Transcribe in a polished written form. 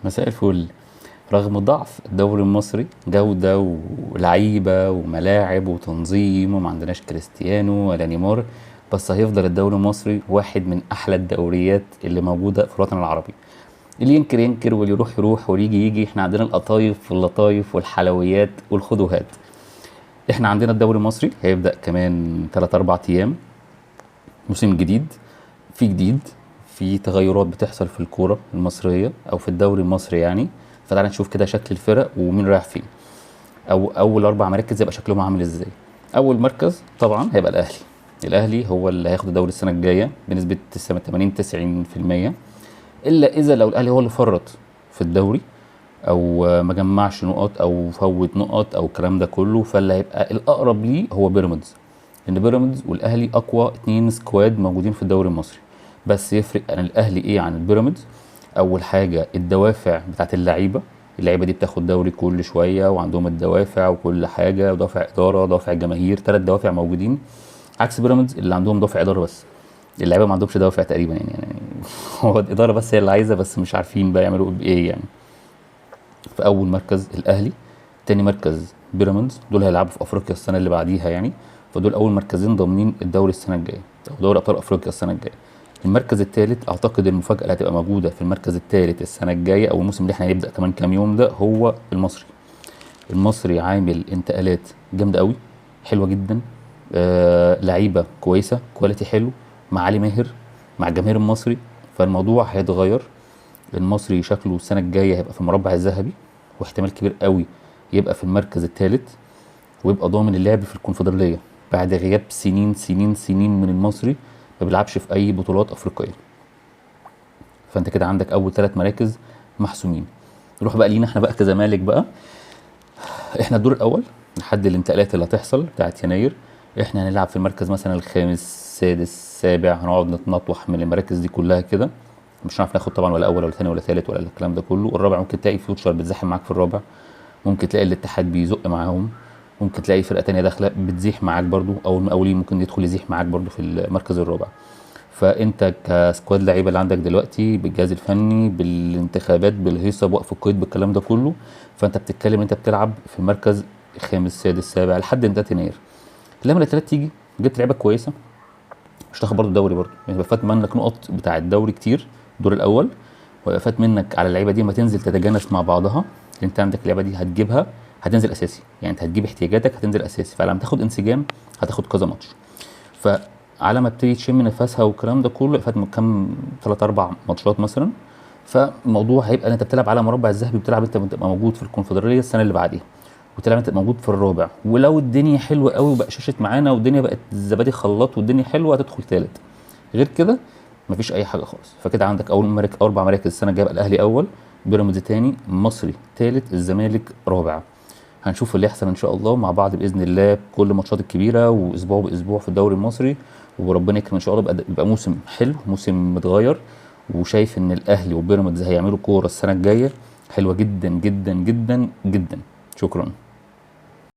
مساء الفل. رغم ضعف الدوري المصري جودة ولعيبة وملاعب وتنظيم وما عندناش كريستيانو ولا نيمار، بس هيفضل الدوري المصري واحد من أحلى الدوريات اللي موجودة في الوطن العربي. اللي ينكر ينكر واللي يروح يروح واللي يجي يجي، احنا عندنا القطايف واللطايف والحلويات والخدوهات. احنا عندنا الدوري المصري هيبدأ كمان 3 4 أيام، موسم جديد، في جديد، في تغيرات بتحصل في الكورة المصرية أو في الدوري المصري يعني. فتعالى نشوف كده شكل الفرق ومين رايح فين، أو أول 4 مراكز يبقى شكلهم عامل إزاي. أول مركز طبعا هيبقى الأهلي. الأهلي هو اللي هياخد الدوري السنة الجاية بنسبة 80 90%، إلا إذا لو الأهلي هو اللي فرط في الدوري أو ما جمعش نقط أو فوت نقط أو الكلام ده كله، فاللي هيبقى الأقرب ليه هو بيراميدز. لأن بيراميدز والأهلي أقوى 2 سكواد موجودين في الدوري المصري. بس يفرق عن الاهلي ايه عن البيراميدز؟ اول حاجه الدوافع بتاعت اللعيبه دي بتاخد دوري كل شويه وعندهم الدوافع وكل حاجه، ودافع اداره، دافع جماهير، 3 دوافع موجودين. عكس بيراميدز اللي عندهم دافع اداره بس، اللعيبه ما عندهمش دوافع تقريبا يعني هو الاداره بس هي اللي عايزه، بس مش عارفين بقى يعملوا بايه يعني. في اول مركز الاهلي، تاني مركز بيراميدز، دول هيلعبوا في افريقيا السنه اللي بعديها يعني. فدول اول مركزين ضامنين الدوري السنه الجايه او دوري ابطال افريقيا السنه الجايه. المركز الثالث اعتقد المفاجاه اللي هتبقى موجوده في المركز الثالث السنه الجايه او الموسم اللي احنا هيبدا كمان كام يوم ده هو المصري. المصري عامل انتقالات جامده قوي، حلوه جدا، لعيبه كويسه، كواليتي حلو، مع علي ماهر، مع الجماهير المصري. فالموضوع هيتغير. المصري شكله السنه الجايه هيبقى في المربع الذهبي، واحتمال كبير قوي يبقى في المركز الثالث، ويبقى ضامن اللعب في الكونفدراليه بعد غياب سنين سنين سنين من المصري ما بيلعبش في اي بطولات افريقيه. فانت كده عندك اول 3 مراكز محسومين. نروح بقى لينا احنا بقى كزمالك بقى. احنا الدور الاول لحد الانتقالات اللي هتحصل بتاعت يناير، احنا هنلعب في المركز مثلا الخامس سادس سابع، هنقعد نتنطوح من المراكز دي كلها كده. مش هنعرف ناخد طبعا ولا اول ولا ثاني ولا ثالث ولا الكلام ده كله. الرابع ممكن تلاقي فيوتشر بتزاحم معاك في الرابع، ممكن تلاقي الاتحاد بيزق معاهم، ممكن تلاقي فرقه تانية داخله بتزيح معاك برضو، او المقاولين ممكن يدخل يزيح معاك برضو في المركز الرابع. فانت كسكواد لعيبه اللي عندك دلوقتي بالجهاز الفني بالانتخابات بالهيصه بوقف القيد بالكلام ده كله، فانت بتتكلم انت بتلعب في المركز الخامس سادس سابع لحد انتهى يناير. لما الاتلات تيجي جبت لعيبه كويسه، مش تاخد برضو الدوري برضو يعني. فات منك نقط بتاع الدوري كتير الدور الاول، وفات منك على اللعيبه دي ما تنزل تتجانس مع بعضها. انت عندك اللعيبه دي هتجيبها هتنزل اساسي، يعني انت هتجيب احتياجاتك هتنزل اساسي، فلما تاخد انسجام هتاخد كذا ماتش. فعلى ما بتيجي تشم نفسها والكلام ده كله فات كام 3 4 ماتشات مثلا. فالموضوع هيبقى ان انت بتلعب على مربع الذهبي، بتلعب انت بتبقى موجود في الكونفدراليه السنه اللي بعديها، وتلعب انت موجود في الرابع. ولو الدنيا حلوه قوي وبقى شاشت معانا والدنيا بقت الزبادي خلاط والدنيا حلوه هتدخل ثالث. غير كده مفيش اي حاجه خالص. فكده عندك اول 4 مراكز السنه الجايه، الاهلي اول، بيراميدز تاني، مصري تالت، الزمالك رابع. هنشوف اللي يحصل ان شاء الله مع بعض باذن الله، كل ماتشات الكبيره واسبوع باسبوع في الدوري المصري. وربنا يكرم ان شاء الله يبقى موسم حلو، موسم متغير. وشايف ان الاهلي وبيراميدز هيعملوا كوره السنه الجايه حلوه جدا جدا جدا جدا. شكرا.